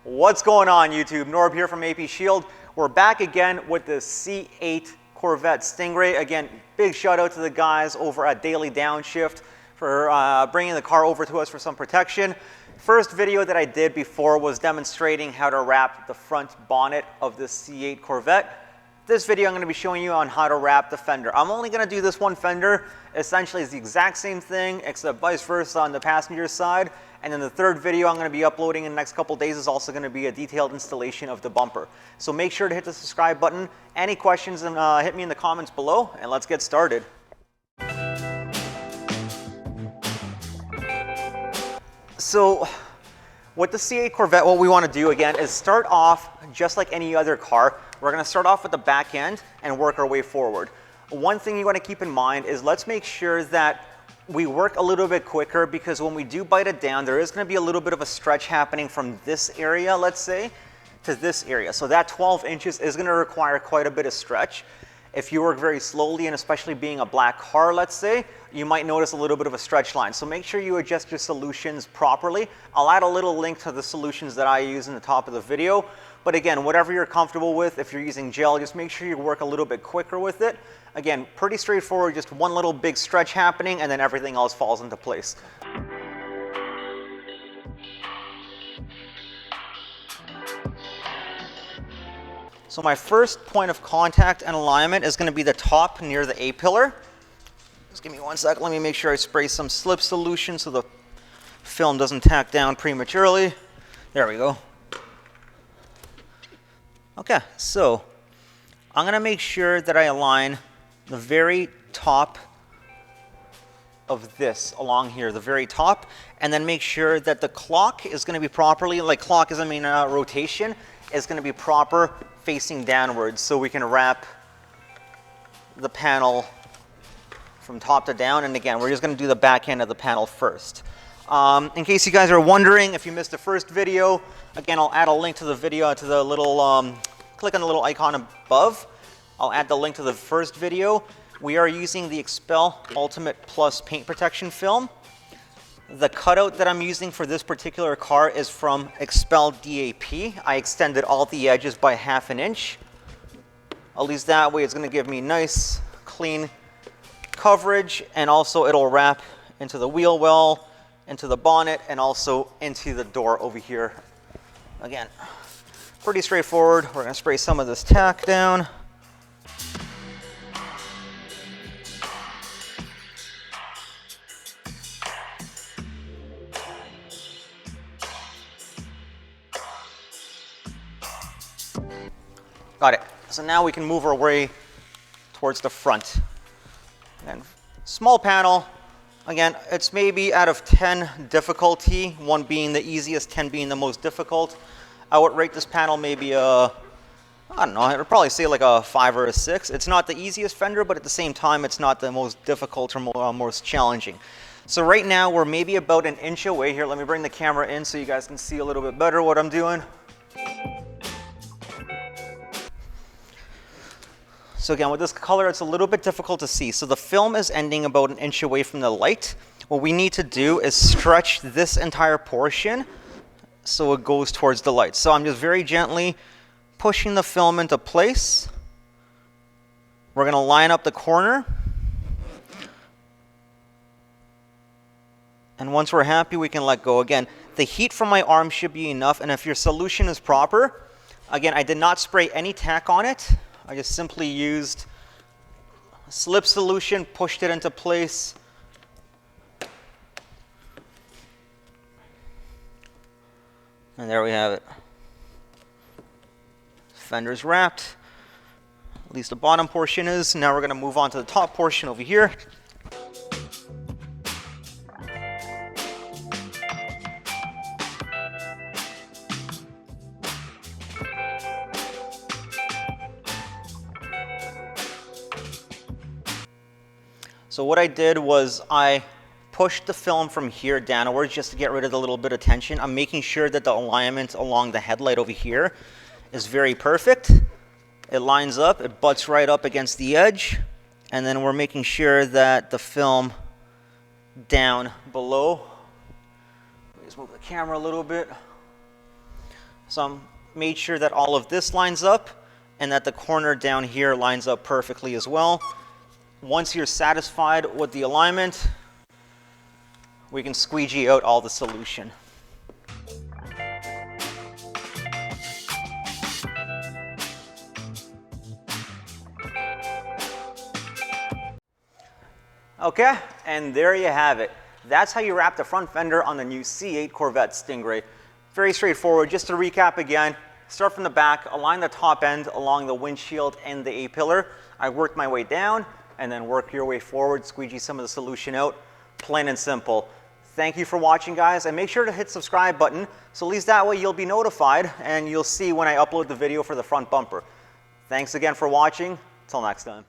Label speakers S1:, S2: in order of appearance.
S1: What's going on, YouTube? Norb here from AP Shield. We're back again with the C8 Corvette Stingray. Again, big shout out to the guys over at Daily Downshift for bringing the car over to us for some protection. First video that I did before was demonstrating how to wrap the front bonnet of the C8 Corvette. This video I'm going to be showing you on how to wrap the fender. I'm only going to do this one fender. Essentially it's the exact same thing except vice versa on the passenger side. And then the third video I'm going to be uploading in the next couple days is also going to be a detailed installation of the bumper. So make sure to hit the subscribe button. Any questions, hit me in the comments below and let's get started. So with the C8 Corvette, what we want to do again is start off just like any other car. We're going to start off with the back end and work our way forward. One thing you want to keep in mind is let's make sure that we work a little bit quicker, because when we do bite it down, there is going to be a little bit of a stretch happening from this area, let's say, to this area. So that 12 inches is going to require quite a bit of stretch. If you work very slowly, and especially being a black car, let's say, you might notice a little bit of a stretch line. So make sure you adjust your solutions properly. I'll add a little link to the solutions that I use in the top of the video. But again, whatever you're comfortable with, if you're using gel, just make sure you work a little bit quicker with it. Again, pretty straightforward, just one little big stretch happening and then everything else falls into place. So my first point of contact and alignment is going to be the top near the A-pillar. Just give me one sec, let me make sure I spray some slip solution so the film doesn't tack down prematurely. There we go. Okay, so I'm going to make sure that I align the very top of this along here, the very top, and then make sure that the clock is going to be properly, like clock is, I mean rotation, is going to be proper facing downwards, so we can wrap the panel from top to down. And again, we're just going to do the back end of the panel first. In case you guys are wondering, if you missed the first video, again, I'll add a link to the video, to the little, click on the little icon above. I'll add the link to the first video. We are using the XPEL Ultimate Plus paint protection film. The cutout that I'm using for this particular car is from XPEL DAP. I extended all the edges by ½ an inch. At least that way it's going to give me nice, clean coverage, and also it'll wrap into the wheel well, into the bonnet, and also into the door over here. Again, pretty straightforward. We're going to spray some of this tack down. Got it. So now we can move our way towards the front. And small panel. Again, it's maybe out of 10 difficulty, 1 being the easiest, 10 being the most difficult. I would rate this panel maybe I don't know, I would probably say like a 5 or a 6. It's not the easiest fender, but at the same time, it's not the most difficult or most challenging. So right now, we're maybe about 1 inch away here. Let me bring the camera in so you guys can see a little bit better what I'm doing. So again, with this color, it's a little bit difficult to see. So the film is ending about 1 inch away from the light. What we need to do is stretch this entire portion so it goes towards the light. So I'm just very gently pushing the film into place. We're going to line up the corner. And once we're happy, we can let go. Again, the heat from my arm should be enough. And if your solution is proper, again, I did not spray any tack on it. I just simply used a slip solution, pushed it into place. And there we have it. Fender's wrapped. At least the bottom portion is. Now we're going to move on to the top portion over here. So what I did was I pushed the film from here downwards just to get rid of the little bit of tension. I'm making sure that the alignment along the headlight over here is very perfect. It lines up, it butts right up against the edge, and then we're making sure that the film down below. Let's move the camera a little bit. So I made sure that all of this lines up and that the corner down here lines up perfectly as well. Once you're satisfied with the alignment, we can squeegee out all the solution. Okay, and there you have it. That's how you wrap the front fender on the new C8 Corvette Stingray. Very straightforward. Just to recap again, start from the back, align the top end along the windshield and the A-pillar. I worked my way down, and then work your way forward, squeegee some of the solution out. Plain and simple. Thank you for watching, guys, and make sure to hit subscribe button, so at least that way you'll be notified and you'll see when I upload the video for the front bumper. Thanks again for watching. Till next time.